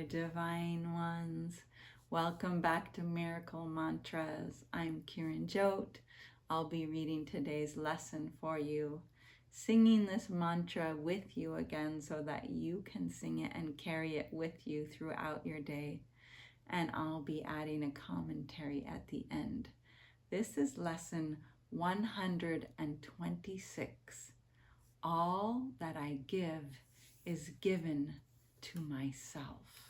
divine ones. Welcome back to Miracle Mantras. I'm Kiran Jot. I'll be reading today's lesson for you, singing this mantra with you again so that you can sing it and carry it with you throughout your day. And I'll be adding a commentary at the end. This is lesson 126. All that I give is given to myself.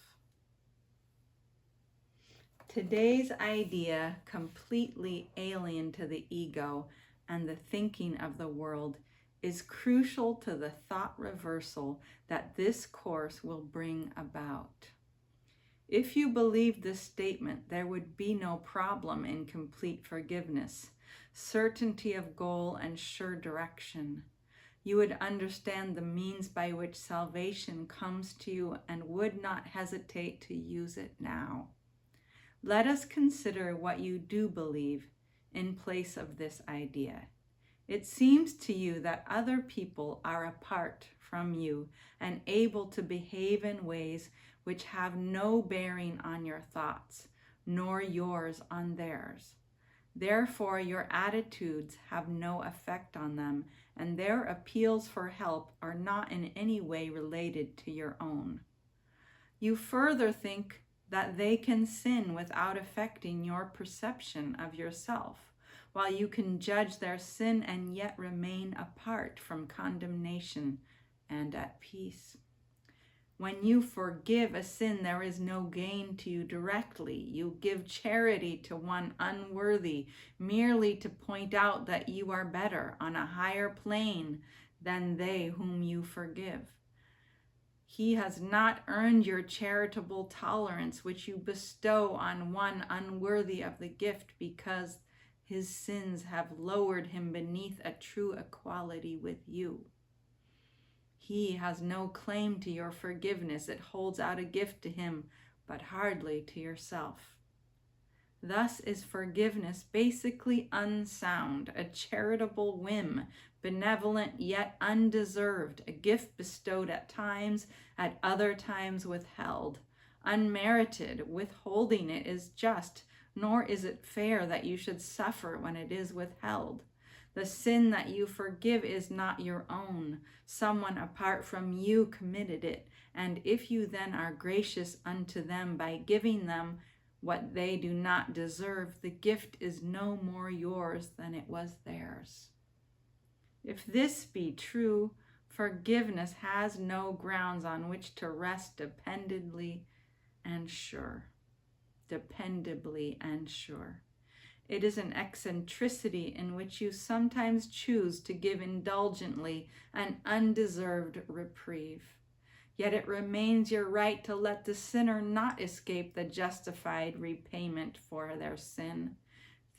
Today's idea, completely alien to the ego and the thinking of the world, is crucial to the thought reversal that this course will bring about. If you believed this statement, there would be no problem in complete forgiveness, certainty of goal, and sure direction. You would understand the means by which salvation comes to you and would not hesitate to use it now. Let us consider what you do believe in place of this idea. It seems to you that other people are apart from you and able to behave in ways which have no bearing on your thoughts, nor yours on theirs. Therefore, your attitudes have no effect on them, and their appeals for help are not in any way related to your own. You further think that they can sin without affecting your perception of yourself, while you can judge their sin and yet remain apart from condemnation and at peace. When you forgive a sin, there is no gain to you directly. You give charity to one unworthy, merely to point out that you are better, on a higher plane than they whom you forgive. He has not earned your charitable tolerance, which you bestow on one unworthy of the gift, because his sins have lowered him beneath a true equality with you. He has no claim to your forgiveness. It holds out a gift to him, but hardly to yourself. Thus is forgiveness basically unsound, a charitable whim, benevolent yet undeserved, a gift bestowed at times, at other times withheld. Unmerited, withholding it is just, nor is it fair that you should suffer when it is withheld. The sin that you forgive is not your own. Someone apart from you committed it, and if you then are gracious unto them by giving them what they do not deserve, the gift is no more yours than it was theirs. If this be true, forgiveness has no grounds on which to rest dependably and sure. It is an eccentricity in which you sometimes choose to give indulgently an undeserved reprieve. Yet it remains your right to let the sinner not escape the justified repayment for their sin.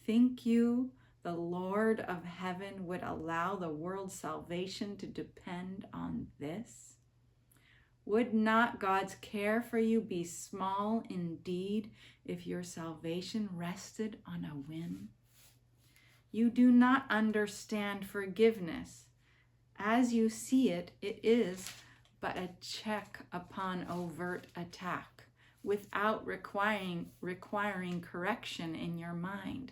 Think you the Lord of heaven would allow the world's salvation to depend on this? Would not God's care for you be small indeed if your salvation rested on a whim? You do not understand forgiveness. As you see it, it is but a check upon overt attack, without requiring correction in your mind.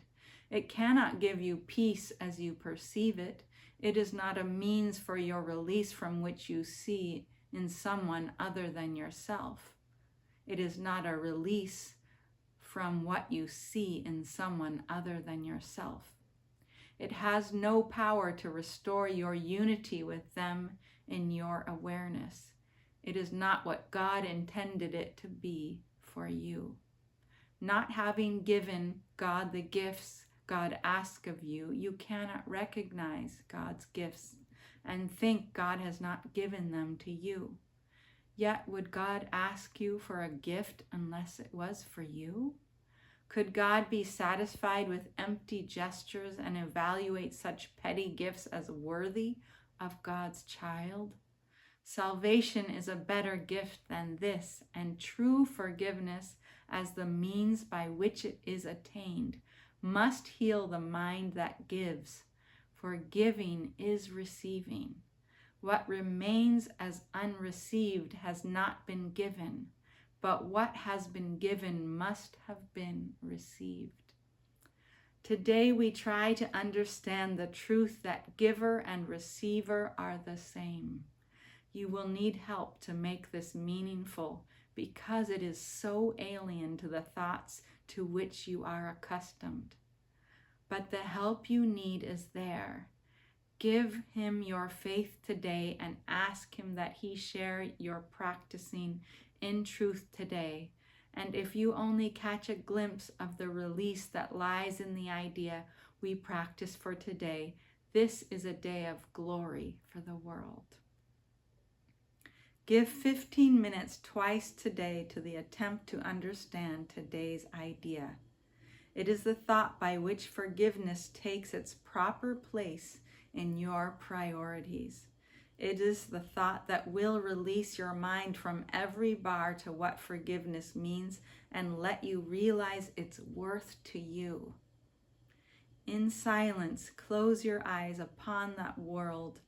It cannot give you peace as you perceive it. It is not a means for your release from which you see in someone other than yourself. It is not a release from what you see in someone other than yourself. It has no power to restore your unity with them in your awareness. It is not what God intended it to be for you. Not having given God the gifts God asks of you, you cannot recognize God's gifts and think God has not given them to you. Yet would God ask you for a gift unless it was for you? Could God be satisfied with empty gestures and evaluate such petty gifts as worthy of God's child? Salvation is a better gift than this, and true forgiveness, as the means by which it is attained, must heal the mind that gives, for giving is receiving. What remains as unreceived has not been given, but what has been given must have been received. Today we try to understand the truth that giver and receiver are the same. You will need help to make this meaningful because it is so alien to the thoughts to which you are accustomed. But the help you need is there. Give him your faith today and ask him that he share your practicing in truth today. And if you only catch a glimpse of the release that lies in the idea we practice for today, this is a day of glory for the world. Give 15 minutes twice today to the attempt to understand today's idea. It is the thought by which forgiveness takes its proper place in your priorities. It is the thought that will release your mind from every bar to what forgiveness means and let you realize its worth to you. In silence, close your eyes upon that world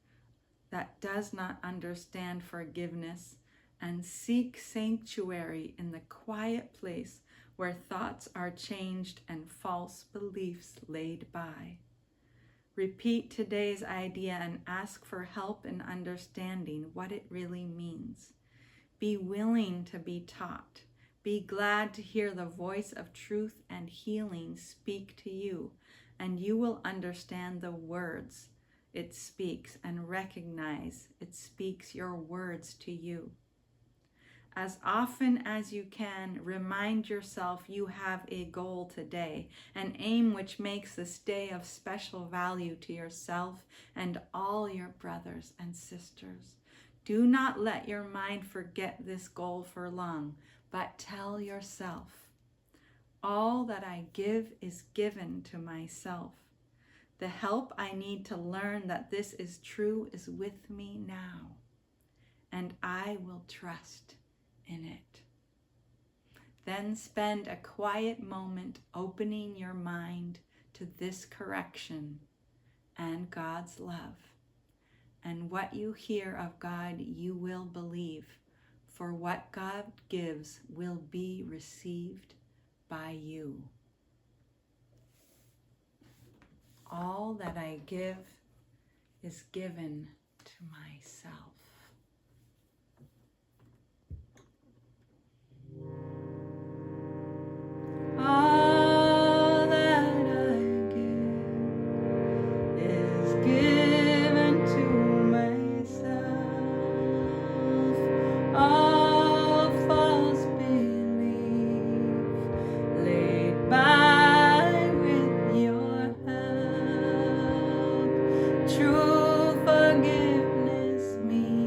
that does not understand forgiveness and seek sanctuary in the quiet place where thoughts are changed and false beliefs laid by. Repeat today's idea and ask for help in understanding what it really means. Be willing to be taught. Be glad to hear the voice of truth and healing speak to you, and you will understand the words it speaks and recognize it speaks your words to you. As often as you can, remind yourself you have a goal today, an aim which makes this day of special value to yourself and all your brothers and sisters. Do not let your mind forget this goal for long, but tell yourself, all that I give is given to myself. The help I need to learn that this is true is with me now, and I will trust in it. Then spend a quiet moment opening your mind to this correction and God's love. And what you hear of God, you will believe, for what God gives will be received by you. All that I give is given to myself. All that I give is given to myself. All false belief laid by with your help. True forgiveness means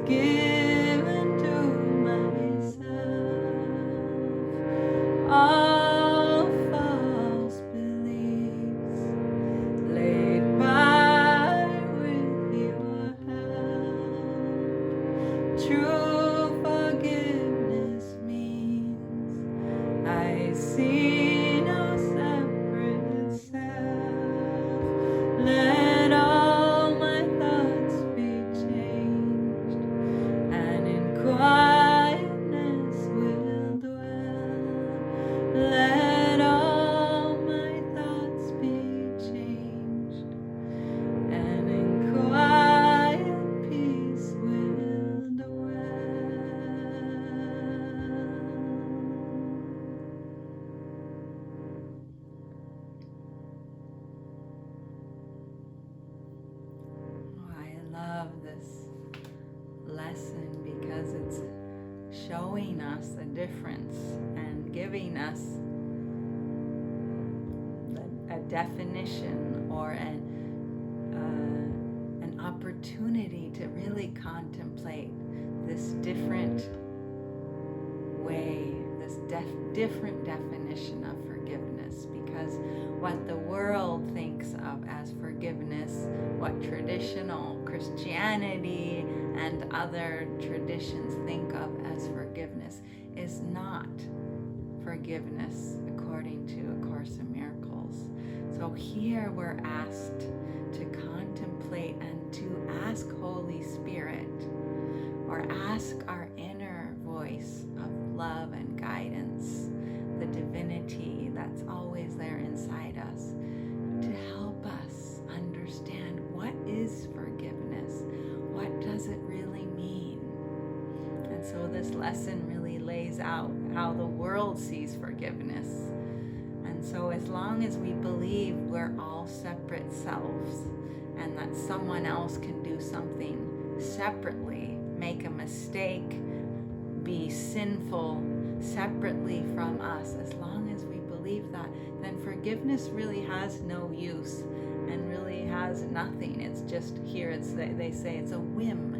given to myself all false beliefs laid by with your help. True forgiveness means I see no separate self. Let all my thoughts be changed, and in quietness will dwell. Let all my thoughts be changed, and in quiet peace will dwell. I love this lesson because it's showing us the difference and giving us a definition or an opportunity to really contemplate this different way, this different definition of forgiveness. Because what the world thinks of as forgiveness, what traditional Christianity and other traditions think of as forgiveness, is not forgiveness according to A Course in Miracles. So here we're asked to contemplate and to ask Holy Spirit, or ask our inner voice of love and guidance, the divinity that's always there inside us, to help us understand what is forgiveness, what does it really mean. And so this lesson really lays out how the world sees forgiveness. And so as long as we believe we're all separate selves and that someone else can do something separately, make a mistake, be sinful separately from us, as long as we believe that, then forgiveness really has no use and really has nothing. It's just here, they say it's a whim.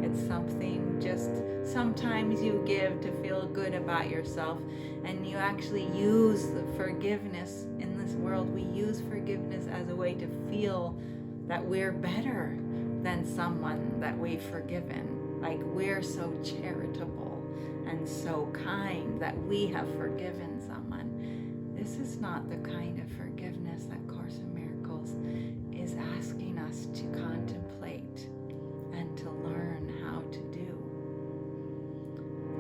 It's something just sometimes you give to feel good about yourself, and you actually use the forgiveness in this world. We use forgiveness as a way to feel that we're better than someone that we've forgiven. Like we're so charitable and so kind that we have forgiven someone. This is not the kind of forgiveness that Course in Miracles is asking us to contemplate and to learn how to do.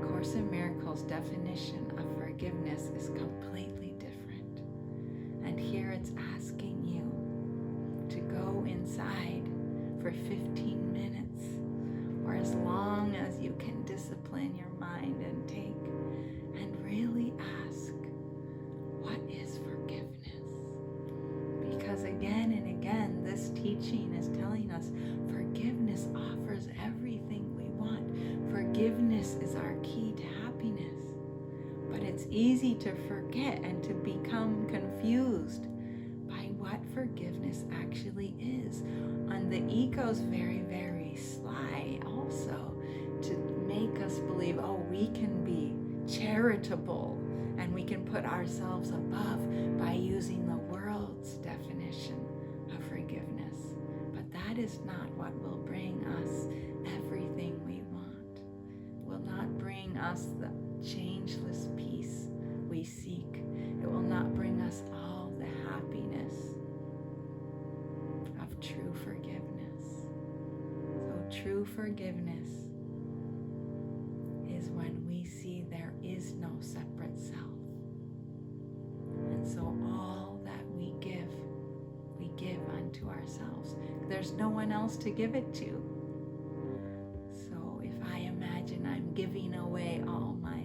Course in Miracles' definition of forgiveness is completely different. And here it's asking you to go inside for 15 minutes, or as long as you can discipline your mind and take, and really ask, what is forgiveness? Because again and again, this teaching is telling us forgiveness offers everything we want. Forgiveness is our key to happiness. But it's easy to forget and to become confused by what forgiveness actually is. And the ego's very, very sly also to make us believe, oh, we can be charitable and we can put ourselves above by using the world's definition of forgiveness. But that is not what will bring us everything we want. It will not bring us the changeless peace we seek. It will not bring us all the happiness of true forgiveness. So true forgiveness is when we see there is no separate self. And so all that we give unto ourselves. There's no one else to give it to. So if I imagine I'm giving away all my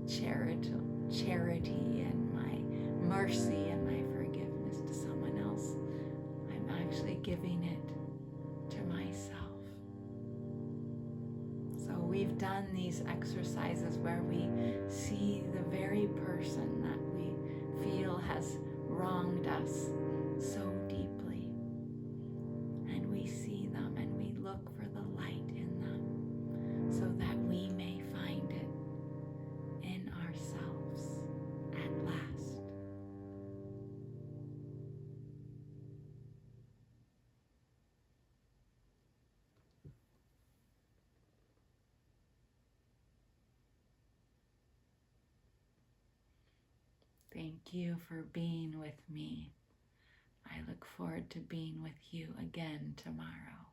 charity and my mercy and my forgiveness to someone else, I'm actually giving it to myself. So we've done these exercises where we see the very person that we feel has wronged us so deeply, and we see them and we look for the light in them. Thank you for being with me. I look forward to being with you again tomorrow.